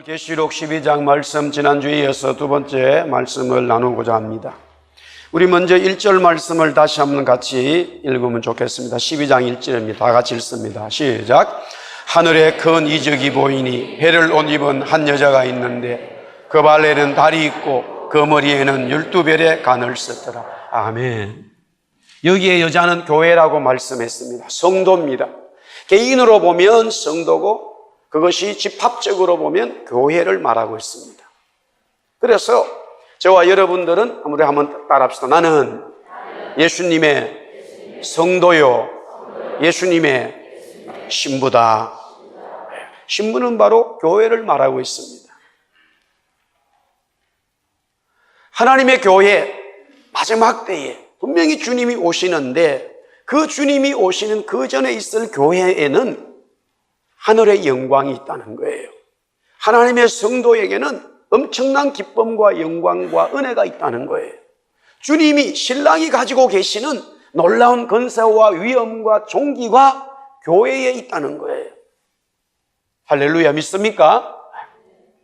계시록 12장 말씀, 지난주에 이어서 두 번째 말씀을 나누고자 합니다. 우리 먼저 1절 말씀을 다시 한번 같이 읽으면 좋겠습니다. 12장 1절입니다. 다 같이 읽습니다. 시작. 하늘에 큰 이적이 보이니 해를 옷 입은 한 여자가 있는데 그 발에는 달이 있고 그 머리에는 12별의 간을 썼더라. 아멘. 여기에 여자는 교회라고 말씀했습니다. 성도입니다. 개인으로 보면 성도고 그것이 집합적으로 보면 교회를 말하고 있습니다. 그래서 저와 여러분들은 우리 한번 따라합시다. 나는 예수님의 성도요, 예수님의 신부다. 신부는 바로 교회를 말하고 있습니다. 하나님의 교회 마지막 때에 분명히 주님이 오시는데 그 주님이 오시는 그 전에 있을 교회에는 하늘의 영광이 있다는 거예요. 하나님의 성도에게는 엄청난 기쁨과 영광과 은혜가 있다는 거예요. 주님이 신랑이 가지고 계시는 놀라운 권세와 위엄과 존귀가 교회에 있다는 거예요. 할렐루야, 믿습니까?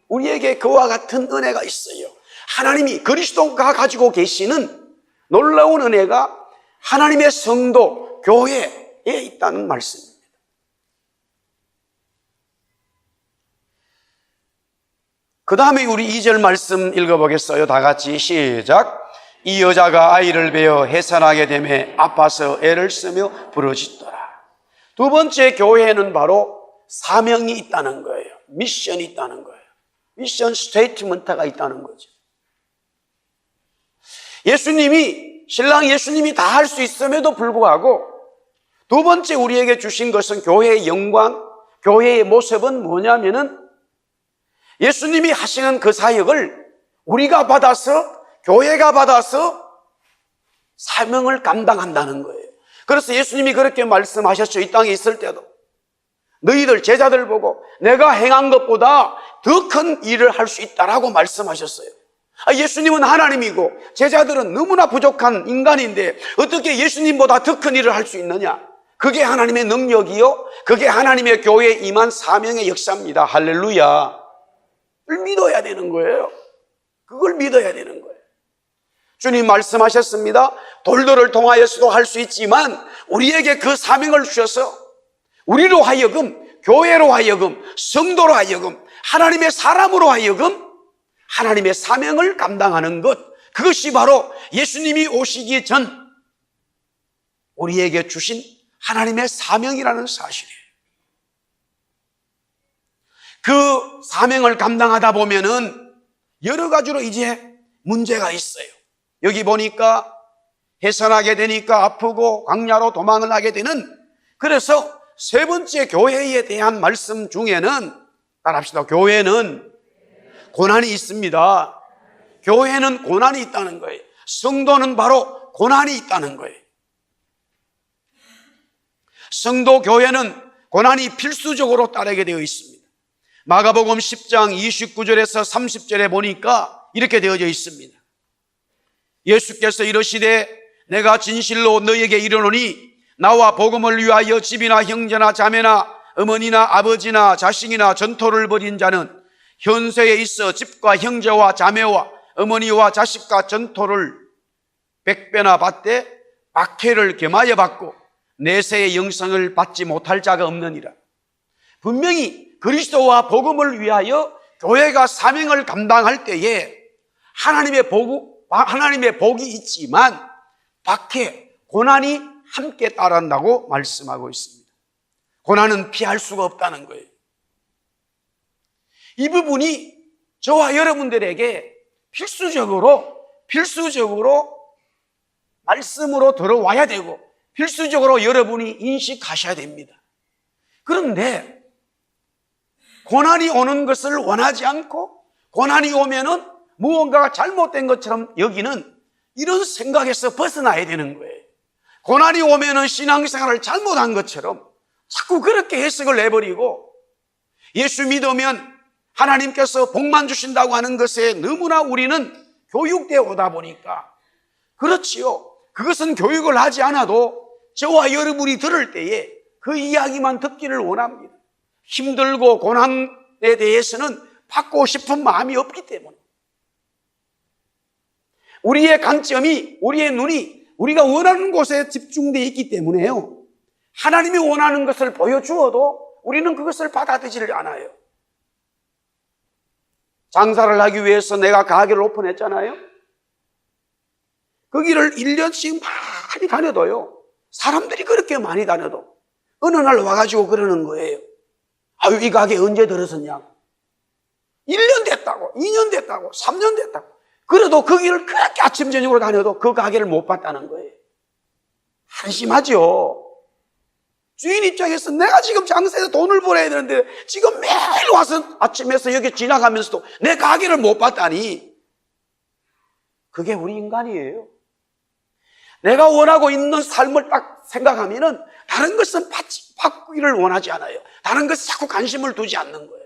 우리에게 그와 같은 은혜가 있어요. 하나님이 그리스도가 가지고 계시는 놀라운 은혜가 하나님의 성도, 교회에 있다는 말씀입니다. 그 다음에 우리 2절 말씀 읽어보겠어요. 다 같이 시작. 이 여자가 아이를 베어 해산하게 되매 아파서 애를 쓰며 부르짖더라. 두 번째 교회에는 바로 사명이 있다는 거예요. 미션이 있다는 거예요. 미션 스테이트먼트가 있다는 거죠. 신랑 예수님이 다 할 수 있음에도 불구하고 두 번째 우리에게 주신 것은 교회의 영광, 교회의 모습은 뭐냐면은 예수님이 하시는 그 사역을 우리가 받아서, 교회가 받아서 사명을 감당한다는 거예요. 그래서 예수님이 그렇게 말씀하셨죠. 이 땅에 있을 때도 너희들 제자들 보고 내가 행한 것보다 더 큰 일을 할 수 있다라고 말씀하셨어요. 예수님은 하나님이고 제자들은 너무나 부족한 인간인데 어떻게 예수님보다 더 큰 일을 할 수 있느냐? 그게 하나님의 능력이요, 그게 하나님의 교회에 임한 사명의 역사입니다. 할렐루야. 그걸 믿어야 되는 거예요. 그걸 믿어야 되는 거예요. 주님 말씀하셨습니다. 돌들을 통하여서도 할 수 있지만 우리에게 그 사명을 주셔서 우리로 하여금, 교회로 하여금, 성도로 하여금, 하나님의 사람으로 하여금 하나님의 사명을 감당하는 것, 그것이 바로 예수님이 오시기 전 우리에게 주신 하나님의 사명이라는 사실이에요. 그 사명을 감당하다 보면은 여러 가지로 이제 문제가 있어요. 여기 보니까 해산하게 되니까 아프고 광야로 도망을 하게 되는, 그래서 세 번째 교회에 대한 말씀 중에는 따라합시다. 교회는 고난이 있습니다. 교회는 고난이 있다는 거예요. 성도는 바로 고난이 있다는 거예요. 성도 교회는 고난이 필수적으로 따르게 되어 있습니다. 마가복음 10장 29절에서 30절에 보니까 이렇게 되어져 있습니다. 예수께서 이르시되 내가 진실로 너희에게 이르노니 나와 복음을 위하여 집이나 형제나 자매나 어머니나 아버지나 자식이나 전토를 벌인 자는 현세에 있어 집과 형제와 자매와 어머니와 자식과 전토를 100배나 받되 박해를 겸하여 받고 내세의 영생을 받지 못할 자가 없느니라. 분명히 그리스도와 복음을 위하여 교회가 사명을 감당할 때에 하나님의 복이 있지만 박해, 고난이 함께 따른다고 말씀하고 있습니다. 고난은 피할 수가 없다는 거예요. 이 부분이 저와 여러분들에게 필수적으로 말씀으로 들어와야 되고 필수적으로 여러분이 인식하셔야 됩니다. 그런데 고난이 오는 것을 원하지 않고 고난이 오면은 무언가가 잘못된 것처럼 여기는 이런 생각에서 벗어나야 되는 거예요. 고난이 오면은 신앙생활을 잘못한 것처럼 자꾸 그렇게 해석을 해버리고 예수 믿으면 하나님께서 복만 주신다고 하는 것에 너무나 우리는 교육되어 오다 보니까 그렇지요. 그것은 교육을 하지 않아도 저와 여러분이 들을 때에 그 이야기만 듣기를 원합니다. 힘들고 고난에 대해서는 받고 싶은 마음이 없기 때문에. 우리의 관점이, 우리의 눈이 우리가 원하는 곳에 집중되어 있기 때문에요. 하나님이 원하는 것을 보여주어도 우리는 그것을 받아들이지 않아요. 장사를 하기 위해서 내가 가게를 오픈했잖아요. 거기를 1년씩 많이 다녀도요, 사람들이 그렇게 많이 다녀도 어느 날 와가지고 그러는 거예요. 아유, 이 가게 언제 들어섰냐? 1년 됐다고, 2년 됐다고, 3년 됐다고. 그래도 거기를 그렇게 아침 저녁으로 다녀도 그 가게를 못 봤다는 거예요. 한심하죠. 주인 입장에서 내가 지금 장사해서 돈을 벌어야 되는데 지금 매일 와서 아침에서 여기 지나가면서도 내 가게를 못 봤다니. 그게 우리 인간이에요. 내가 원하고 있는 삶을 딱 생각하면은 다른 것은 받기를 원하지 않아요. 다른 것에 자꾸 관심을 두지 않는 거예요.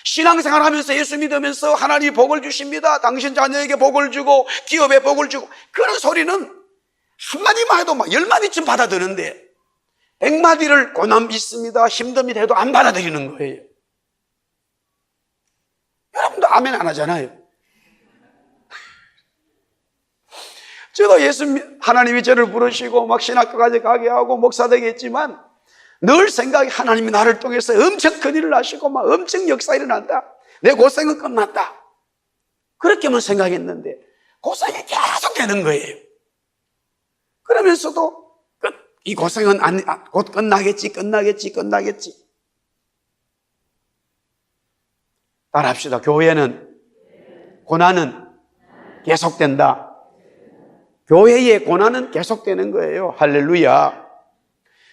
신앙생활 하면서 예수 믿으면서 하나님이 복을 주십니다. 당신 자녀에게 복을 주고 기업에 복을 주고, 그런 소리는 한마디만 해도 막 10마디쯤 받아들는데 100마디를 고난 있습니다, 힘듦이 돼도 안 받아들이는 거예요. 여러분도 아멘 안 하잖아요. 저도 하나님이 저를 부르시고 막 신학교까지 가게 하고 목사 되게 했지만 늘 생각이, 하나님이 나를 통해서 엄청 큰일을 하시고 막 엄청 역사 일어난다, 내 고생은 끝났다, 그렇게만 생각했는데 고생이 계속 되는 거예요. 그러면서도 이 고생은 곧 끝나겠지. 따라합시다. 교회는, 고난은 계속된다. 교회의 고난은 계속되는 거예요. 할렐루야.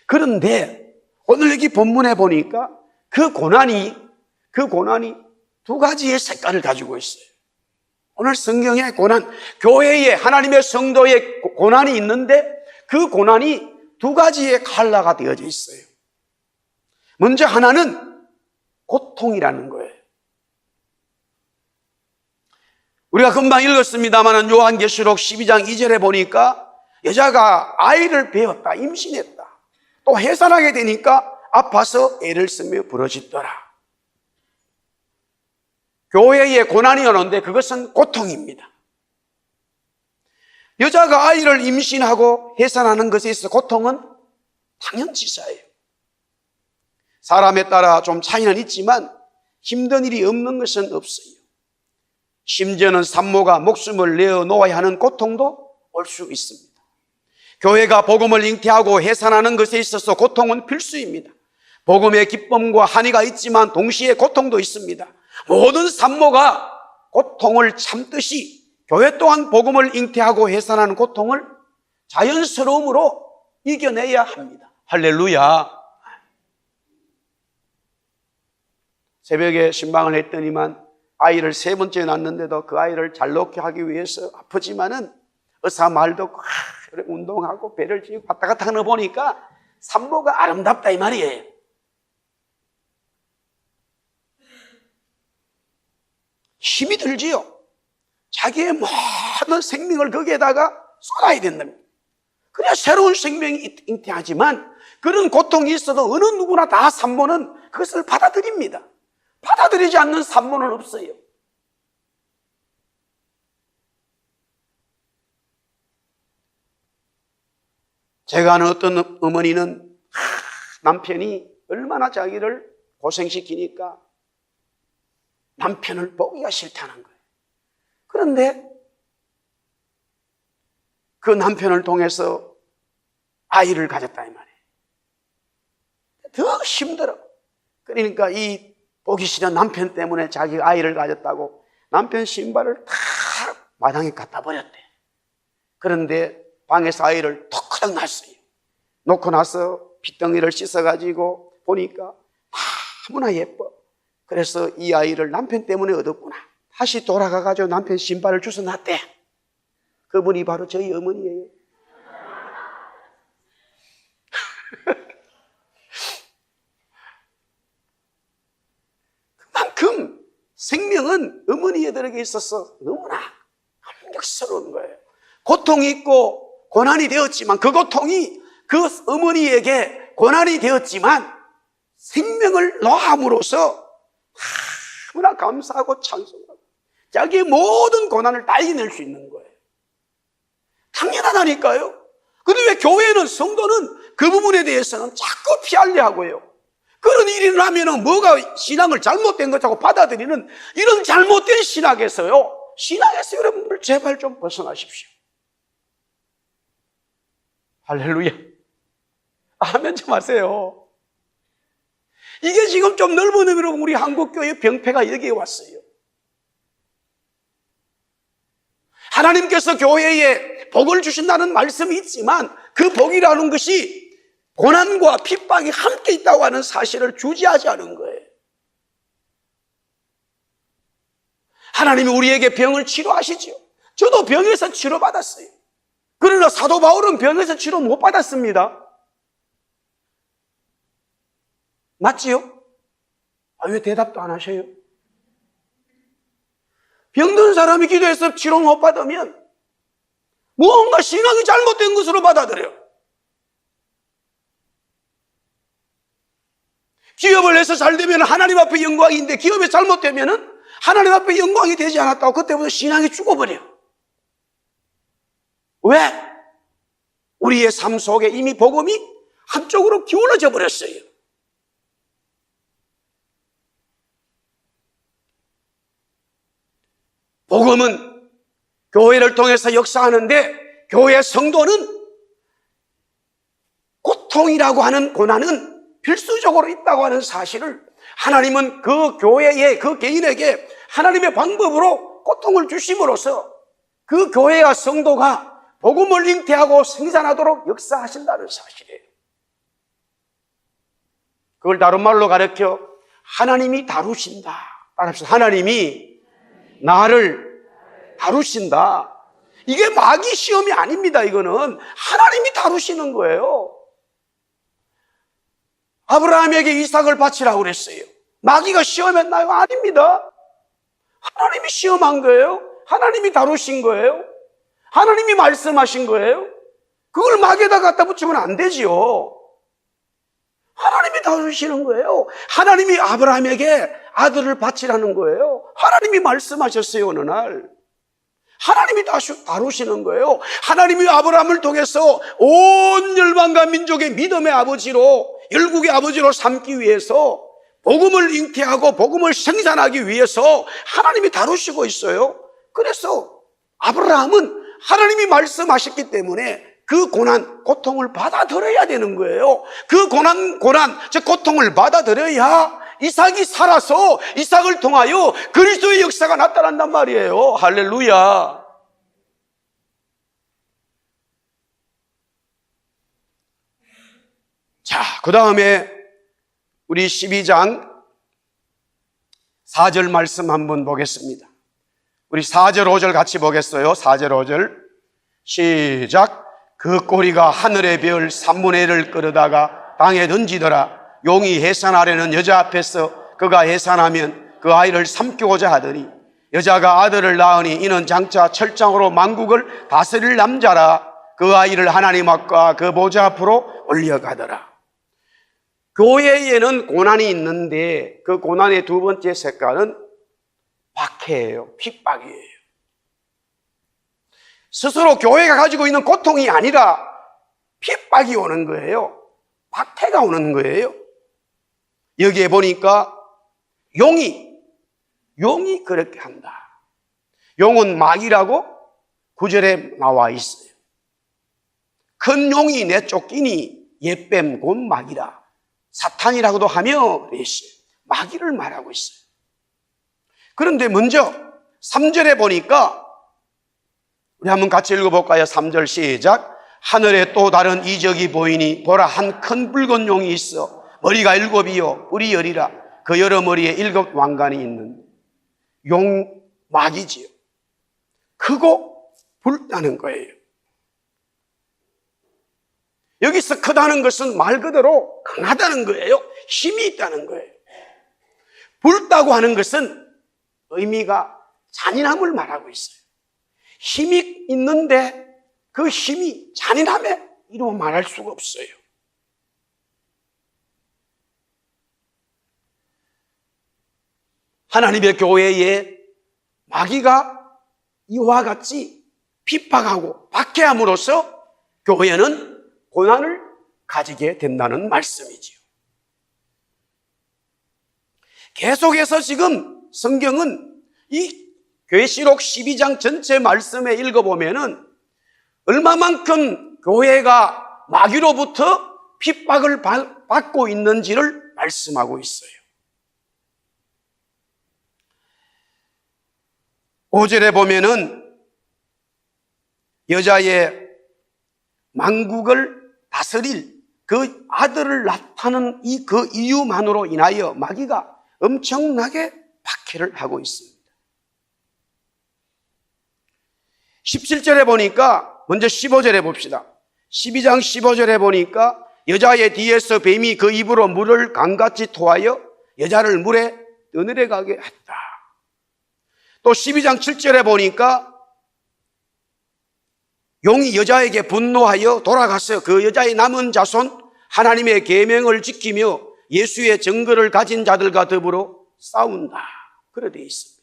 그런데 오늘 여기 본문에 보니까 그 고난이 두 가지의 색깔을 가지고 있어요. 오늘 성경의 고난, 교회에, 하나님의 성도의 고난이 있는데 그 고난이 두 가지의 컬러가 되어져 있어요. 먼저 하나는 고통이라는 거예요. 우리가 금방 읽었습니다만 요한계시록 12장 2절에 보니까 여자가 아이를 배었다, 임신했다, 또 해산하게 되니까 아파서 애를 쓰며 부르짖더라. 교회에 고난이 오는데 그것은 고통입니다. 여자가 아이를 임신하고 해산하는 것에 있어 고통은 당연치사예요. 사람에 따라 좀 차이는 있지만 힘든 일이 없는 것은 없어요. 심지어는 산모가 목숨을 내어놓아야 하는 고통도 올 수 있습니다. 교회가 복음을 잉태하고 해산하는 것에 있어서 고통은 필수입니다. 복음의 기쁨과 한의가 있지만 동시에 고통도 있습니다. 모든 산모가 고통을 참듯이 교회 또한 복음을 잉태하고 해산하는 고통을 자연스러움으로 이겨내야 합니다. 할렐루야. 새벽에 신방을 했더니만 아이를 3번째 낳았는데도 그 아이를 잘 놓게 하기 위해서 아프지만은 의사 말도 운동하고 배를 쥐고 왔다 갔다 하는 거 보니까 산모가 아름답다 이 말이에요. 힘이 들지요. 자기의 모든 생명을 거기에다가 쏟아야 된답니다. 그래야 새로운 생명이 잉태하지만 그런 고통이 있어도 어느 누구나 다 산모는 그것을 받아들입니다. 받아들이지 않는 산모는 없어요. 제가 아는 어떤 어머니는 남편이 얼마나 자기를 고생시키니까 남편을 보기가 싫다는 거예요. 그런데 그 남편을 통해서 아이를 가졌다 이 말이에요. 더 힘들어. 그러니까 이 보기 싫은 남편 때문에 자기가 아이를 가졌다고 남편 신발을 다 마당에 갖다 버렸대. 그런데 방에서 아이를 톡 낳았어요. 놓고 나서 핏덩이를 씻어가지고 보니까 너무나 예뻐. 그래서 이 아이를 남편 때문에 얻었구나. 다시 돌아가가지고 남편 신발을 주워 놨대. 그분이 바로 저희 어머니예요. 그만큼 생명은 어머니들에게 있어서 너무나 감격스러운 거예요. 고통이 있고 고난이 되었지만 그 고통이 그 어머니에게 고난이 되었지만 생명을 놓음으로써 너무나 감사하고 찬송하고 자기의 모든 고난을 다 이겨낼 수 있는 거예요. 당연하다니까요. 그런데 왜 교회는, 성도는 그 부분에 대해서는 자꾸 피하려 하고요. 그런 일이 일어나면 뭐가 신앙을 잘못된 것하고 받아들이는 이런 잘못된 신학에서요, 여러분들 제발 좀 벗어나십시오. 할렐루야. 아멘 좀 하세요. 이게 지금 좀 넓은 의미로 우리 한국교회 병폐가 여기에 왔어요. 하나님께서 교회에 복을 주신다는 말씀이 있지만 그 복이라는 것이 고난과 핍박이 함께 있다고 하는 사실을 주지하지 않은 거예요. 하나님이 우리에게 병을 치료하시죠. 저도 병에서 치료받았어요. 그러나 사도 바울은 병에서 치료 못 받았습니다. 맞지요? 왜 대답도 안 하셔요? 병든 사람이 기도해서 치료 못 받으면 무언가 신앙이 잘못된 것으로 받아들여요. 기업을 해서 잘 되면 하나님 앞에 영광인데 기업이 잘못되면 하나님 앞에 영광이 되지 않았다고 그때부터 신앙이 죽어버려요. 왜? 우리의 삶 속에 이미 복음이 한쪽으로 기울어져 버렸어요. 복음은 교회를 통해서 역사하는데 교회 성도는 고통이라고 하는 고난은 필수적으로 있다고 하는 사실을 하나님은 그 교회에, 그 개인에게 하나님의 방법으로 고통을 주심으로써 그 교회와 성도가 복음을 잉태하고 생산하도록 역사하신다는 사실이에요. 그걸 다른 말로 가르쳐 하나님이 다루신다. 따라합시다. 하나님이 나를 다루신다. 이게 마귀 시험이 아닙니다. 이거는 하나님이 다루시는 거예요. 아브라함에게 이삭을 바치라고 그랬어요. 마귀가 시험했나요? 아닙니다. 하나님이 시험한 거예요. 하나님이 다루신 거예요. 하나님이 말씀하신 거예요. 그걸 마귀에다 갖다 붙이면 안 되지요. 하나님이 다루시는 거예요. 하나님이 아브라함에게 아들을 바치라는 거예요. 하나님이 말씀하셨어요. 어느 날 하나님이 다루시는 거예요. 하나님이 아브라함을 통해서 온 열방과 민족의 믿음의 아버지로, 열국의 아버지로 삼기 위해서 복음을 잉태하고 복음을 생산하기 위해서 하나님이 다루시고 있어요. 그래서 아브라함은 하나님이 말씀하셨기 때문에 그 고난, 고통을 받아들여야 되는 거예요. 그 즉 고통을 받아들여야 이삭이 살아서 이삭을 통하여 그리스도의 역사가 나타난단 말이에요. 할렐루야. 자, 그 다음에 우리 12장 4절 말씀 한번 보겠습니다. 우리 4절 5절 같이 보겠어요. 4절 5절 시작. 그 꼬리가 하늘의 별 3분의 1을 끌어다가 땅에 던지더라. 용이 해산하려는 여자 앞에서 그가 해산하면 그 아이를 삼키고자 하더니 여자가 아들을 낳으니 이는 장차 철장으로 만국을 다스릴 남자라. 그 아이를 하나님 앞과 그 보좌 앞으로 올려가더라. 교회에는 고난이 있는데 그 고난의 두 번째 색깔은 박해예요. 핍박이에요. 스스로 교회가 가지고 있는 고통이 아니라 핍박이 오는 거예요. 박해가 오는 거예요. 여기에 보니까 용이 그렇게 한다. 용은 마귀라고 9절에 나와 있어요. 큰 용이 내쫓기니 옛뱀 곧 마귀라. 사탄이라고도 하며 그랬어요. 마귀를 말하고 있어요. 그런데 먼저 3절에 보니까 우리 한번 같이 읽어볼까요? 3절 시작. 하늘에 또 다른 이적이 보이니 보라 한 큰 붉은 용이 있어 머리가 7이요 뿔이 10이라. 그 여러 머리에 7 왕관이 있는 용 마귀지요. 크고 붉다는 거예요. 여기서 크다는 것은 말 그대로 강하다는 거예요. 힘이 있다는 거예요. 붉다고 하는 것은 의미가 잔인함을 말하고 있어요. 힘이 있는데 그 힘이 잔인함에 이루 말할 수가 없어요. 하나님의 교회에 마귀가 이와 같이 핍박하고 박해함으로써 교회는 고난을 가지게 된다는 말씀이지요. 계속해서 지금 성경은 이 계시록 12장 전체 말씀에 읽어보면은 얼마만큼 교회가 마귀로부터 핍박을 받고 있는지를 말씀하고 있어요. 5절에 보면은 여자의 만국을 다스릴 그 아들을 낳다는 그 이유만으로 인하여 마귀가 엄청나게 박해를 하고 있습니다. 17절에 보니까, 먼저 15절에 봅시다. 12장 15절에 보니까 여자의 뒤에서 뱀이 그 입으로 물을 강같이 토하여 여자를 물에 떠내려 가게 했다. 또 12장 7절에 보니까 용이 여자에게 분노하여 돌아가서 그 여자의 남은 자손 하나님의 계명을 지키며 예수의 증거를 가진 자들과 더불어 싸운다. 그래 되어 있습니다.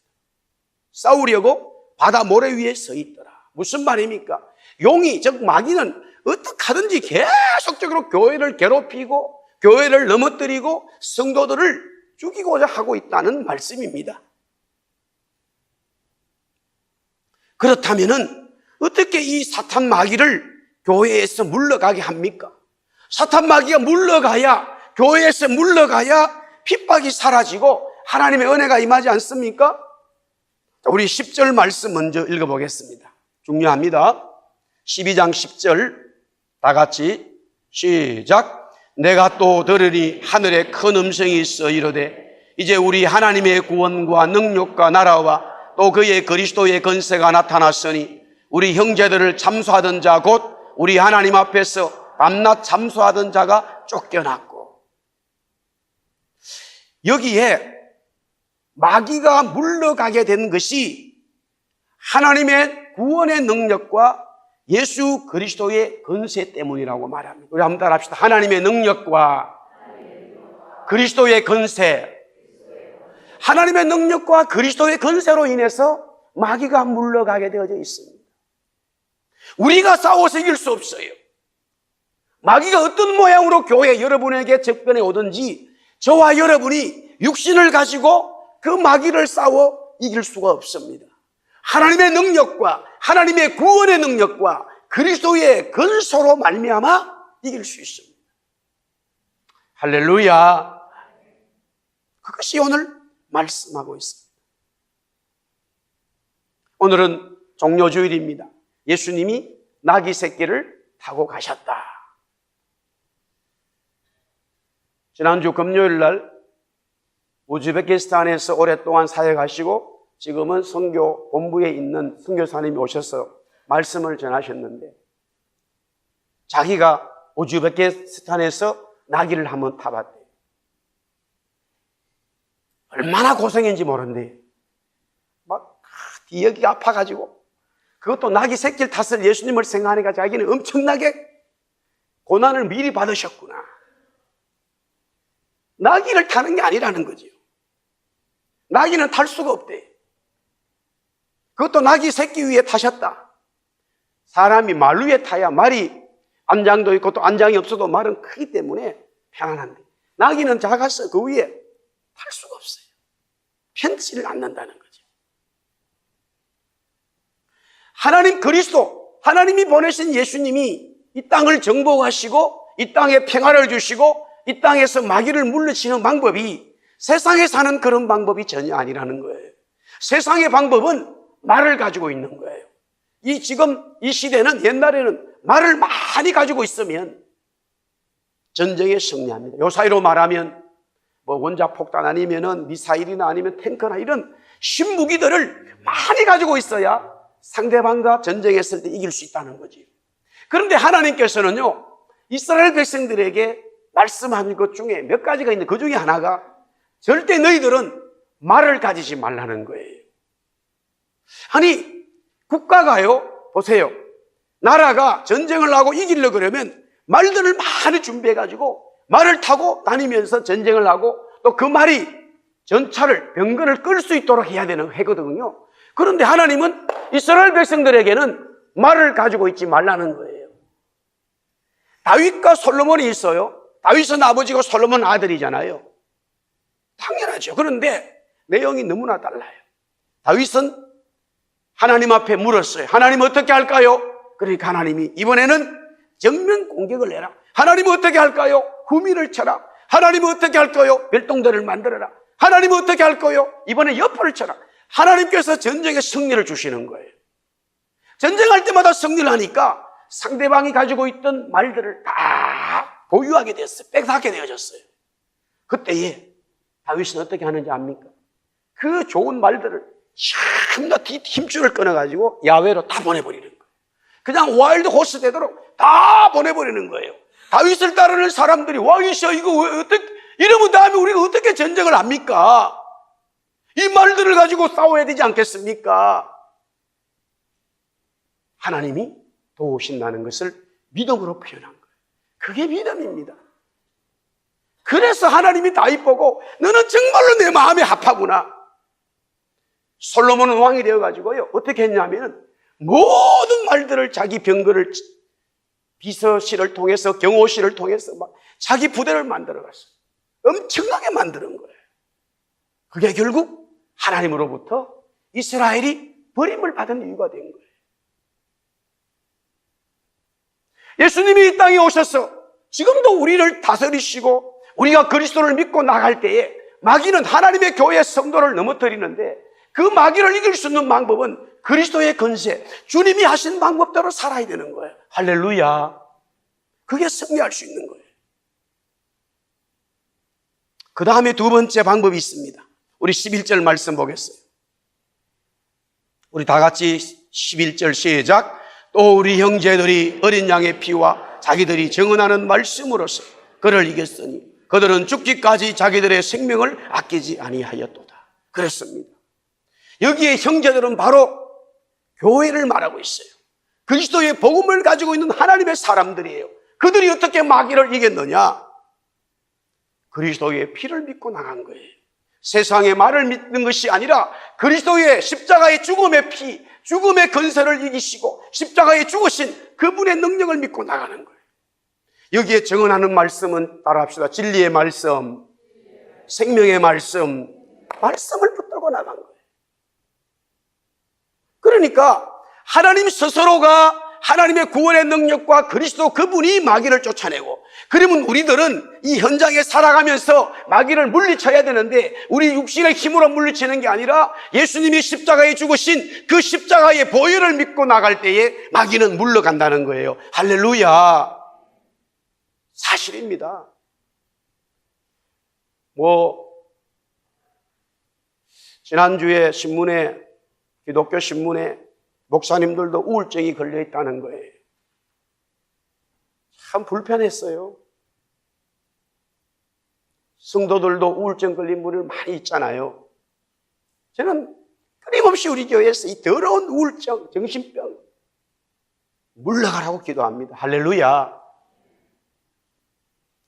싸우려고 바다 모래 위에 서 있더라. 무슨 말입니까? 용이, 즉 마귀는 어떻게 하든지 계속적으로 교회를 괴롭히고 교회를 넘어뜨리고 성도들을 죽이고자 하고 있다는 말씀입니다. 그렇다면은 어떻게 이 사탄 마귀를 교회에서 물러가게 합니까? 사탄 마귀가 물러가야, 교회에서 물러가야 핍박이 사라지고 하나님의 은혜가 임하지 않습니까? 우리 10절 말씀 먼저 읽어보겠습니다. 중요합니다. 12장 10절 다 같이 시작. 내가 또 들으니 하늘에 큰 음성이 있어 이르되 이제 우리 하나님의 구원과 능력과 나라와 또 그의 그리스도의 권세가 나타났으니 우리 형제들을 참수하던 자 곧 우리 하나님 앞에서 밤낮 참수하던 자가 쫓겨났고. 여기에 마귀가 물러가게 된 것이 하나님의 구원의 능력과 예수 그리스도의 권세 때문이라고 말합니다. 우리 한번 따라합시다. 하나님의 능력과 그리스도의 권세. 하나님의 능력과 그리스도의 권세로 인해서 마귀가 물러가게 되어져 있습니다. 우리가 싸워서 이길 수 없어요. 마귀가 어떤 모양으로 교회 여러분에게 접근해 오든지 저와 여러분이 육신을 가지고 그 마귀를 싸워 이길 수가 없습니다. 하나님의 능력과 하나님의 구원의 능력과 그리스도의 권세로 말미암아 이길 수 있습니다. 할렐루야. 그것이 오늘 말씀하고 있습니다. 오늘은 종료주일입니다. 예수님이 나귀 새끼를 타고 가셨다. 지난주 금요일 날 우즈베키스탄에서 오랫동안 사역하시고 지금은 선교 본부에 있는 선교사님이 오셔서 말씀을 전하셨는데 자기가 우즈베키스탄에서 나귀를 한번 타봤대요. 얼마나 고생인지 모르는데 막 뒤여기가 아파가지고 그것도 나귀 새끼를 탔을 예수님을 생각하니까 자기는 엄청나게 고난을 미리 받으셨구나. 나귀를 타는 게 아니라는 거죠. 나귀는 탈 수가 없대. 그것도 나귀 새끼 위에 타셨다. 사람이 말 위에 타야 말이 안장도 있고 또 안장이 없어도 말은 크기 때문에 편안한데 나귀는 작아서 그 위에 탈 수가 없어요. 편치를 않는다는 거죠. 하나님 그리스도, 하나님이 보내신 예수님이 이 땅을 정복하시고 이 땅에 평화를 주시고 이 땅에서 마귀를 물리치는 방법이 세상에 사는 그런 방법이 전혀 아니라는 거예요. 세상의 방법은 말을 가지고 있는 거예요. 지금 이 시대는 옛날에는 말을 많이 가지고 있으면 전쟁에 승리합니다. 요 사이로 말하면 뭐 원자폭탄 아니면은 미사일이나 아니면 탱크나 이런 신무기들을 많이 가지고 있어야 상대방과 전쟁했을 때 이길 수 있다는 거지. 그런데 하나님께서는요, 이스라엘 백성들에게 말씀한 것 중에 몇 가지가 있는데 그 중에 하나가 절대 너희들은 말을 가지지 말라는 거예요. 아니, 국가가요, 보세요. 나라가 전쟁을 하고 이기려고 그러면 말들을 많이 준비해가지고 말을 타고 다니면서 전쟁을 하고 또 그 말이 전차를, 병거를 끌 수 있도록 해야 되는 해거든요. 그런데 하나님은 이스라엘 백성들에게는 말을 가지고 있지 말라는 거예요. 다윗과 솔로몬이 있어요. 다윗은 아버지고 솔로몬 아들이잖아요. 당연하죠. 그런데 내용이 너무나 달라요. 다윗은 하나님 앞에 물었어요. 하나님 어떻게 할까요? 그러니까 하나님이 이번에는 정면 공격을 해라. 하나님 어떻게 할까요? 후미를 쳐라. 하나님 어떻게 할까요? 별똥들을 만들어라. 하나님 어떻게 할까요? 이번에 여포를 쳐라. 하나님께서 전쟁에 승리를 주시는 거예요. 전쟁할 때마다 승리를 하니까 상대방이 가지고 있던 말들을 다 보유하게 됐어요. 뺏하게 되어졌어요. 그때에 다윗은 어떻게 하는지 압니까? 그 좋은 말들을 전부 다 힘줄을 끊어가지고 야외로 다 보내버리는 거예요. 그냥 와일드 호스 되도록 다 보내버리는 거예요. 다윗을 따르는 사람들이 와, 이거 왜 어떻게 이러면 다음에 우리가 어떻게 전쟁을 합니까? 이 말들을 가지고 싸워야 되지 않겠습니까? 하나님이 도우신다는 것을 믿음으로 표현한 거예요. 그게 믿음입니다. 그래서 하나님이 다윗 보고 너는 정말로 내 마음에 합하구나. 솔로몬은 왕이 되어가지고요, 어떻게 했냐면 모든 말들을 자기 병거를 비서실을 통해서, 경호실을 통해서 막 자기 부대를 만들어갔어요. 엄청나게 만드는 거예요. 그게 결국 하나님으로부터 이스라엘이 버림을 받은 이유가 된 거예요. 예수님이 이 땅에 오셔서 지금도 우리를 다스리시고 우리가 그리스도를 믿고 나갈 때에 마귀는 하나님의 교회 성도를 넘어뜨리는데 그 마귀를 이길 수 있는 방법은 그리스도의 권세, 주님이 하신 방법대로 살아야 되는 거예요. 할렐루야. 그게 승리할 수 있는 거예요. 그 다음에 두 번째 방법이 있습니다. 우리 11절 말씀 보겠어요. 우리 다 같이 11절 시작. 또 우리 형제들이 어린 양의 피와 자기들이 증언하는 말씀으로서 그를 이겼으니 그들은 죽기까지 자기들의 생명을 아끼지 아니하였도다. 그랬습니다. 여기에 형제들은 바로 교회를 말하고 있어요. 그리스도의 복음을 가지고 있는 하나님의 사람들이에요. 그들이 어떻게 마귀를 이겼느냐? 그리스도의 피를 믿고 나간 거예요. 세상의 말을 믿는 것이 아니라 그리스도의 십자가의 죽음의 피, 죽음의 근세를 이기시고 십자가에 죽으신 그분의 능력을 믿고 나가는 거예요. 여기에 증언하는 말씀은 따라합시다. 진리의 말씀, 생명의 말씀, 말씀을 붙들고 나간 거예요. 그러니까 하나님 스스로가 하나님의 구원의 능력과 그리스도 그분이 마귀를 쫓아내고, 그러면 우리들은 이 현장에 살아가면서 마귀를 물리쳐야 되는데 우리 육신의 힘으로 물리치는 게 아니라 예수님이 십자가에 죽으신 그 십자가의 보혈을 믿고 나갈 때에 마귀는 물러간다는 거예요. 할렐루야. 사실입니다. 지난주에 신문에, 기독교 신문에 목사님들도 우울증이 걸려 있다는 거예요. 참 불편했어요. 성도들도 우울증 걸린 분들 많이 있잖아요. 저는 끊임없이 우리 교회에서 이 더러운 우울증, 정신병 물러가라고 기도합니다. 할렐루야.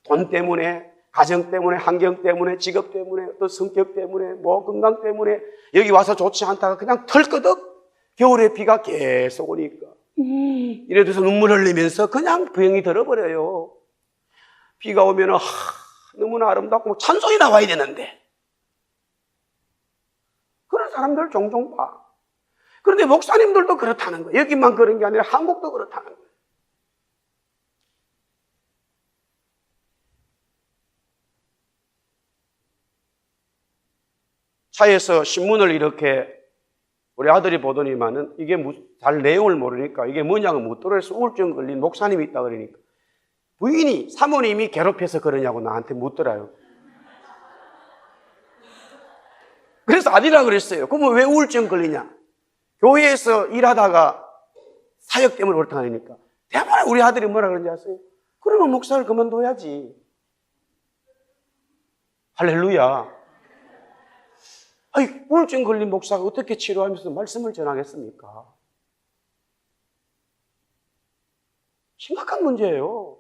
돈 때문에, 가정 때문에, 환경 때문에, 직업 때문에, 또 성격 때문에, 건강 때문에 여기 와서 좋지 않다가 그냥 털끄덕 겨울에 비가 계속 오니까 이래서 눈물 흘리면서 그냥 병이 들어버려요. 비가 오면 너무나 아름답고 찬송이 나와야 되는데 그런 사람들 종종 봐. 그런데 목사님들도 그렇다는 거예요. 여기만 그런 게 아니라 한국도 그렇다는 거예요. 차에서 신문을 이렇게 우리 아들이 보더니만은 이게 잘 내용을 모르니까 이게 뭐냐고 묻더래서 우울증 걸린 목사님이 있다 그러니까 부인이, 사모님이 괴롭혀서 그러냐고 나한테 묻더라요. 그래서 아니라 그랬어요. 그러면 왜 우울증 걸리냐? 교회에서 일하다가 사역 때문에 그렇다 하니까 대부분 우리 아들이 뭐라 그런지 아세요? 그러면 목사를 그만둬야지. 할렐루야. 아니, 우울증 걸린 목사가 어떻게 치료하면서 말씀을 전하겠습니까? 심각한 문제예요.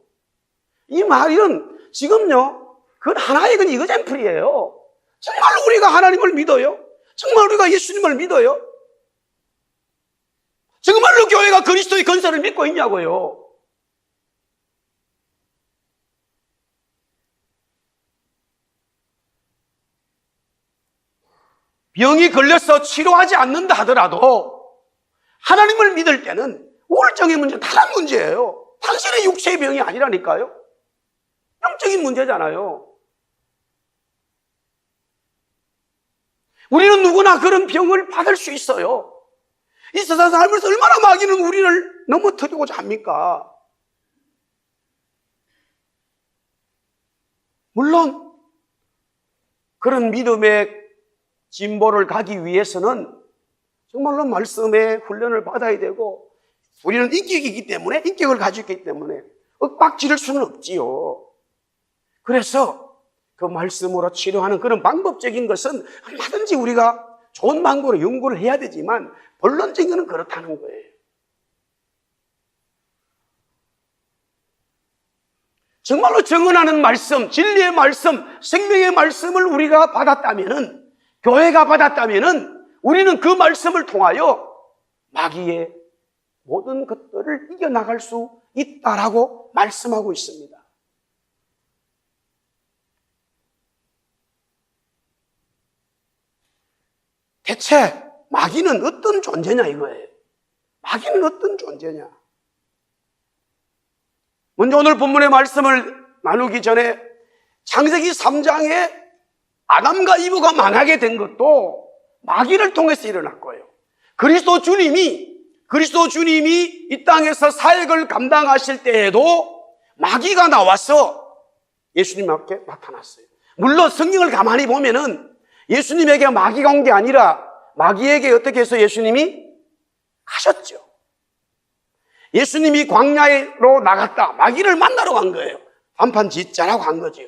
이 말은 지금요, 그건 하나의 이거잼플이에요. 정말로 우리가 하나님을 믿어요? 정말 우리가 예수님을 믿어요? 정말로 교회가 그리스도의 건설을 믿고 있냐고요? 병이 걸려서 치료하지 않는다 하더라도 하나님을 믿을 때는 우울증의 문제는 다른 문제예요. 당신의 육체의 병이 아니라니까요. 영적인 문제잖아요. 우리는 누구나 그런 병을 받을 수 있어요. 이 세상 살면서 얼마나 마귀는 우리를 넘어뜨리고자 합니까? 물론 그런 믿음의 진보를 가기 위해서는 정말로 말씀의 훈련을 받아야 되고, 우리는 인격이기 때문에, 인격을 가지고 있기 때문에 윽박지를 수는 없지요. 그래서 그 말씀으로 치료하는 그런 방법적인 것은 얼마든지 우리가 좋은 방법으로 연구를 해야 되지만 본론적인 것은 그렇다는 거예요. 정말로 정언하는 말씀, 진리의 말씀, 생명의 말씀을 우리가 받았다면은, 교회가 받았다면은 우리는 그 말씀을 통하여 마귀의 모든 것들을 이겨나갈 수 있다라고 말씀하고 있습니다. 대체 마귀는 어떤 존재냐 이거예요. 마귀는 어떤 존재냐. 먼저 오늘 본문의 말씀을 나누기 전에 창세기 3장에 아담과 이브가 망하게 된 것도 마귀를 통해서 일어났고요. 그리스도 주님이 이 땅에서 사역을 감당하실 때에도 마귀가 나와서 예수님 앞에 나타났어요. 물론 성경을 가만히 보면은 예수님에게 마귀가 온 게 아니라 마귀에게 어떻게 해서 예수님이 가셨죠. 예수님이 광야로 나갔다. 마귀를 만나러 간 거예요. 단판 짓자라고 한 거죠.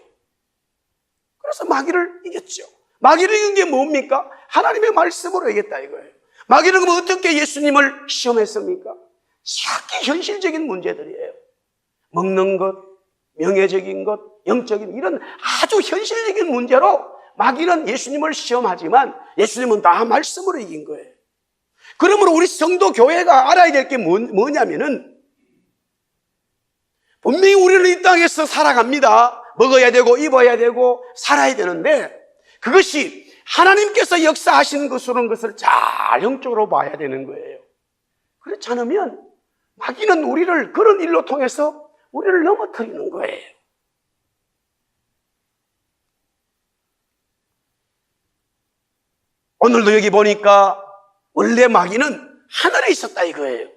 그래서 마귀를 이겼죠. 마귀를 이긴 게 뭡니까? 하나님의 말씀으로 이겼다 이거예요. 마귀는 그럼 어떻게 예수님을 시험했습니까? 지극히 현실적인 문제들이에요. 먹는 것, 명예적인 것, 영적인 이런 아주 현실적인 문제로 마귀는 예수님을 시험하지만 예수님은 다 말씀으로 이긴 거예요. 그러므로 우리 성도 교회가 알아야 될 게 뭐냐면은, 분명히 우리는 이 땅에서 살아갑니다. 먹어야 되고 입어야 되고 살아야 되는데, 그것이 하나님께서 역사하시는 것으로는 것을 잘 영적으로 봐야 되는 거예요. 그렇지 않으면 마귀는 우리를 그런 일로 통해서 우리를 넘어뜨리는 거예요. 오늘도 여기 보니까 원래 마귀는 하늘에 있었다 이거예요.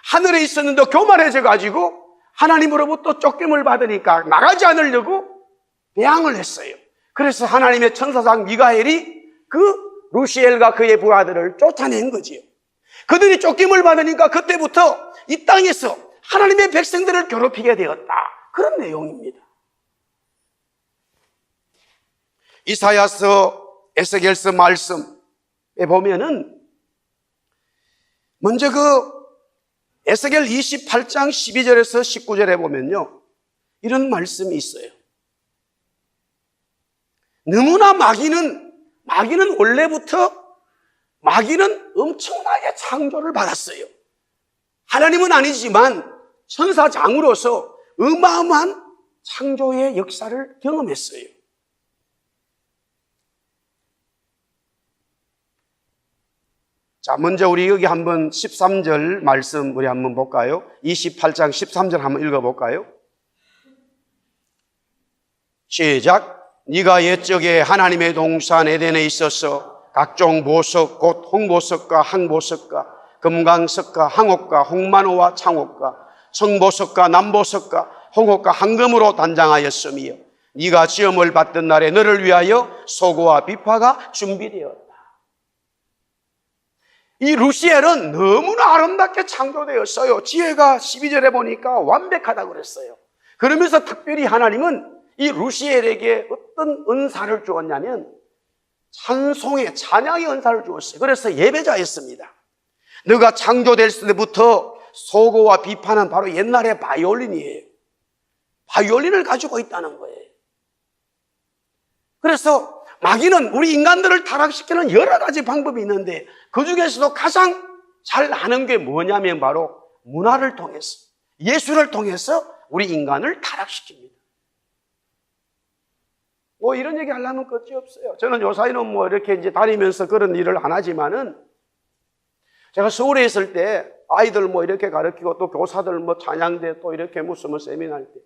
하늘에 있었는데 교만해져 가지고 하나님으로부터 쫓김을 받으니까 나가지 않으려고 배항을 했어요. 그래서 하나님의 천사장 미가엘이 그 루시엘과 그의 부하들을 쫓아낸 거지요. 그들이 쫓김을 받으니까 그때부터 이 땅에서 하나님의 백성들을 괴롭히게 되었다. 그런 내용입니다. 이사야서, 에스겔서 말씀에 보면은 먼저 그 에스겔 28장 12절에서 19절에 보면요, 이런 말씀이 있어요. 너무나 마귀는 원래부터 마귀는 엄청나게 창조를 받았어요. 하나님은 아니지만 천사장으로서 어마어마한 창조의 역사를 경험했어요. 자, 먼저 우리 여기 한번 13절 말씀 우리 한번 볼까요? 28장 13절 한번 읽어볼까요? 시작. 네가 옛적에 하나님의 동산 에덴에 있어서 각종 보석 곧 홍보석과 항보석과 금강석과 항옥과 홍만호와 창옥과 청보석과 남보석과 홍옥과 황금으로 단장하였으며 네가 시험을 받던 날에 너를 위하여 소고와 비파가 준비되었다. 이 루시엘은 너무나 아름답게 창조되었어요. 지혜가 12절에 보니까 완벽하다고 그랬어요. 그러면서 특별히 하나님은 이 루시엘에게 어떤 은사를 주었냐면 찬송의 찬양의 은사를 주었어요. 그래서 예배자였습니다. 너가 창조될 때부터 소고와 비파는 바로 옛날의 바이올린이에요. 바이올린을 가지고 있다는 거예요. 그래서 마귀는 우리 인간들을 타락시키는 여러 가지 방법이 있는데 그 중에서도 가장 잘 아는 게 뭐냐면 바로 문화를 통해서, 예술을 통해서 우리 인간을 타락시킵니다. 뭐 이런 얘기 하려면 끝이 없어요. 저는 요사이는 뭐 이렇게 이제 다니면서 그런 일을 안 하지만은 제가 서울에 있을 때 아이들 뭐 이렇게 가르치고 또 교사들 뭐 찬양대 또 이렇게 무슨 뭐 세미나 할 때,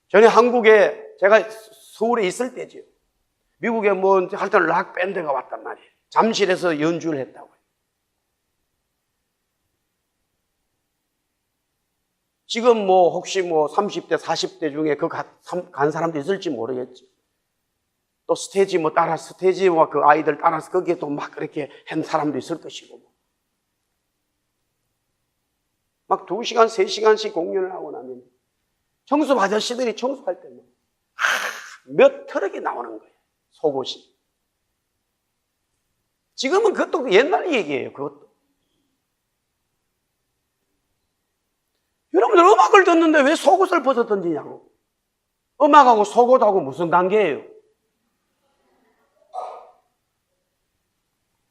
전에 한국에 제가 서울에 있을 때죠. 미국에 뭐 할 때는 락 밴드가 왔단 말이에요. 잠실에서 연주를 했다고요. 지금 뭐 혹시 뭐 30대, 40대 중에 간 사람도 있을지 모르겠지. 또 스테이지 뭐 따라 스테이지와 그 아이들 따라서 거기에 또 막 그렇게 한 사람도 있을 것이고. 막 2시간, 3시간씩 공연을 하고 나면 청소 아저씨들이 청소할 때는 몇 트럭이 나오는 거예요. 속옷이. 지금은 그것도 옛날 얘기예요. 그것도. 여러분들 음악을 듣는데 왜 속옷을 벗어 던지냐고. 음악하고 속옷하고 무슨 관계예요?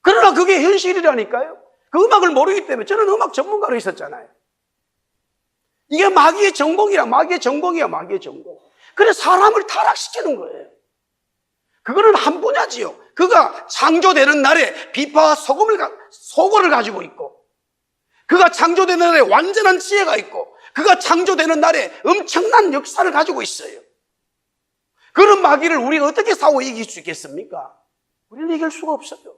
그러나 그게 현실이라니까요. 그 음악을 모르기 때문에. 저는 음악 전문가로 있었잖아요. 이게 마귀의 전공이야. 마귀의 전공. 그래서 사람을 타락시키는 거예요. 그거는 한 분야지요. 그가 창조되는 날에 비파와 소고를 가지고 있고, 그가 창조되는 날에 완전한 지혜가 있고, 그가 창조되는 날에 엄청난 역사를 가지고 있어요. 그런 마귀를 우리가 어떻게 싸워 이길 수 있겠습니까? 우리는 이길 수가 없어요.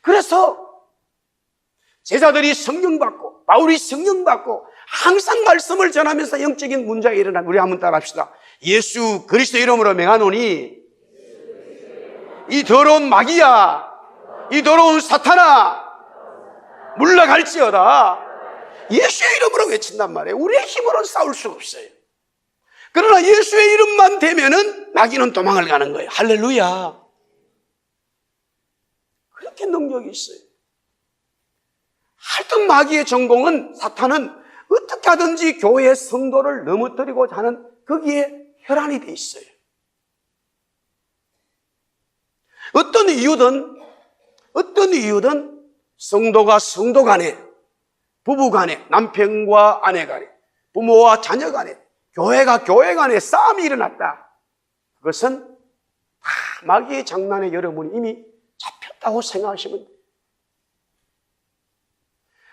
그래서 제자들이 성령 받고 바울이 성령 받고 항상 말씀을 전하면서 영적인 문제가 일어나면 우리 한번 따라합시다. 예수 그리스도 이름으로 명하노니 이 더러운 마귀야, 이 더러운 사탄아 물러갈지어다. 예수의 이름으로 외친단 말이에요. 우리의 힘으로는 싸울 수가 없어요. 그러나 예수의 이름만 되면은 마귀는 도망을 가는 거예요. 할렐루야. 그렇게 능력이 있어요. 하여튼 마귀의 전공은, 사탄은 어떻게 하든지 교회의 성도를 넘어뜨리고자 하는 거기에 혈안이 돼 있어요. 어떤 이유든 성도가 성도 간에, 부부 간에, 남편과 아내 간에, 부모와 자녀 간에, 교회가 교회 간에 싸움이 일어났다. 그것은 다 마귀의 장난에 여러분이 이미 잡혔다고 생각하시면 돼요.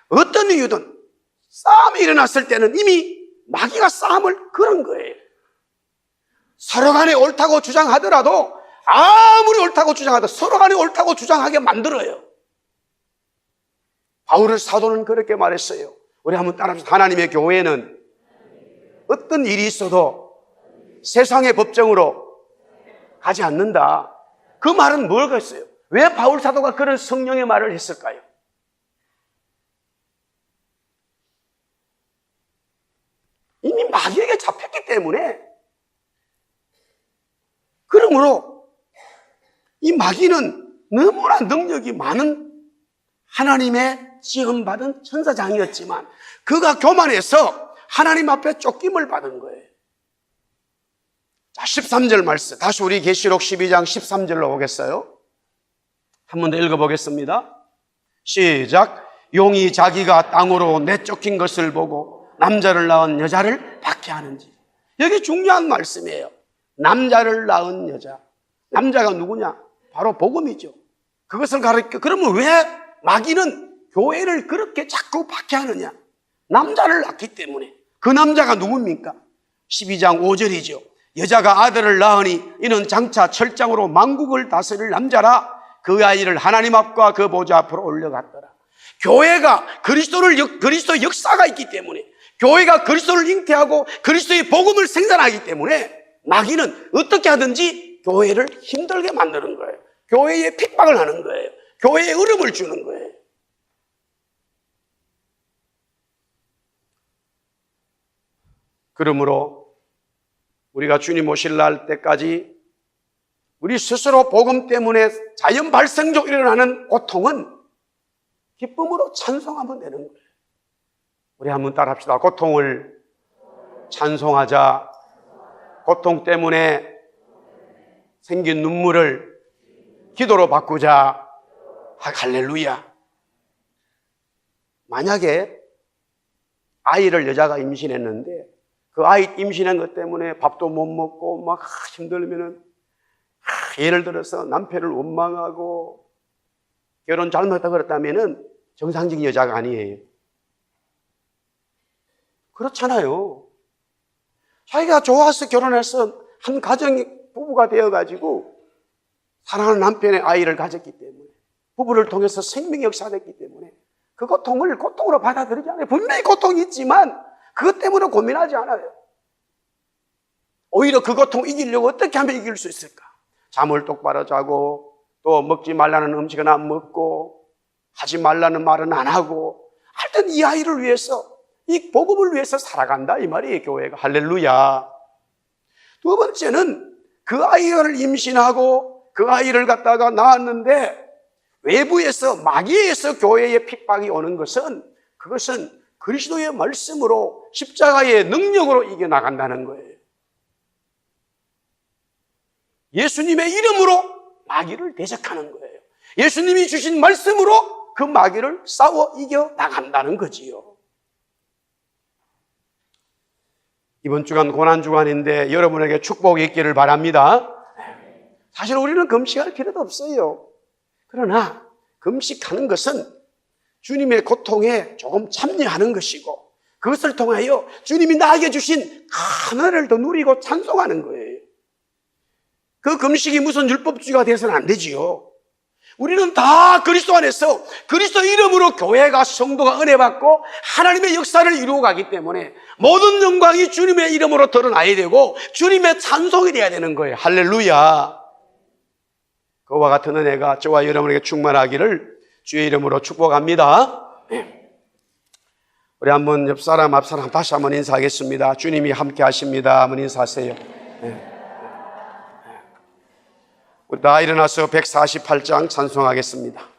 어떤 이유든 싸움이 일어났을 때는 이미 마귀가 싸움을 걸은 거예요. 서로 간에 옳다고 주장하더라도, 아무리 옳다고 주장하더라도 서로 간에 옳다고 주장하게 만들어요. 바울의 사도는 그렇게 말했어요. 우리 한번 따라합시다. 하나님의 교회는 어떤 일이 있어도 세상의 법정으로 가지 않는다. 그 말은 뭘까요? 왜 바울 사도가 그런 성령의 말을 했을까요? 이미 마귀에게 잡혔기 때문에. 그러므로 이 마귀는 너무나 능력이 많은 하나님의 지음받은 천사장이었지만 그가 교만해서 하나님 앞에 쫓김을 받은 거예요. 자, 13절 말씀. 다시 우리 계시록 12장 13절로 오겠어요? 한 번 더 읽어보겠습니다. 시작. 용이 자기가 땅으로 내쫓긴 것을 보고 남자를 낳은 여자를 박해하는지. 여기 중요한 말씀이에요. 남자를 낳은 여자. 남자가 누구냐? 바로 복음이죠. 그것을 가르쳐. 그러면 왜 마귀는 교회를 그렇게 자꾸 박해하느냐? 남자를 낳기 때문에. 그 남자가 누굽니까? 12장 5절이죠. 여자가 아들을 낳으니 이는 장차 철장으로 만국을 다스릴 남자라. 그 아이를 하나님 앞과 그 보좌 앞으로 올려갔더라. 교회가 그리스도 역사가 있기 때문에, 교회가 그리스도를 잉태하고 그리스도의 복음을 생산하기 때문에 마귀는 어떻게 하든지 교회를 힘들게 만드는 거예요. 교회에 핍박을 하는 거예요. 교회에 어려움을 주는 거예요. 그러므로 우리가 주님 오실 날 때까지 우리 스스로 복음 때문에 자연 발생적으로 일어나는 고통은 기쁨으로 찬송하면 되는 거예요. 우리 한번 따라합시다. 고통을 찬송하자. 고통 때문에 생긴 눈물을 기도로 바꾸자. 할렐루야. 만약에 아이를 여자가 임신했는데 그 아이 임신한 것 때문에 밥도 못 먹고 막 힘들면은 예를 들어서 남편을 원망하고 결혼 잘못했다 그랬다면은 정상적인 여자가 아니에요. 그렇잖아요. 자기가 좋아서 결혼해서 한 가정이 부부가 되어가지고 사랑하는 남편의 아이를 가졌기 때문에 부부를 통해서 생명이 역사됐기 때문에 그 고통을 고통으로 받아들이지 않아요. 분명히 고통이 있지만 그것 때문에 고민하지 않아요. 오히려 그 고통을 이기려고 어떻게 하면 이길 수 있을까? 잠을 똑바로 자고 또 먹지 말라는 음식은 안 먹고 하지 말라는 말은 안 하고 하여튼 이 아이를 위해서 이 복음을 위해서 살아간다 이 말이에요. 교회가. 할렐루야. 두 번째는 그 아이를 임신하고 그 아이를 갖다가 낳았는데 외부에서 마귀에서 교회에 핍박이 오는 것은 그것은 그리스도의 말씀으로 십자가의 능력으로 이겨나간다는 거예요. 예수님의 이름으로 마귀를 대적하는 거예요. 예수님이 주신 말씀으로 그 마귀를 싸워 이겨나간다는 거지요. 이번 주간 고난주간인데 여러분에게 축복이 있기를 바랍니다. 사실 우리는 금식할 필요도 없어요. 그러나 금식하는 것은 주님의 고통에 조금 참여하는 것이고 그것을 통하여 주님이 나에게 주신 하늘을 더 누리고 찬송하는 거예요. 그 금식이 무슨 율법주의가 되어서는 안 되지요. 우리는 다 그리스도 안에서 그리스도 이름으로 교회가 성도가 은혜 받고 하나님의 역사를 이루어 가기 때문에 모든 영광이 주님의 이름으로 드러나야 되고 주님의 찬송이 되어야 되는 거예요. 할렐루야. 그와 같은 은혜가 저와 여러분에게 충만하기를 주의 이름으로 축복합니다. 우리 한번 옆사람 앞사람 다시 한번 인사하겠습니다. 주님이 함께 하십니다. 한번 인사하세요. 우리 다 일어나서 148장 찬송하겠습니다.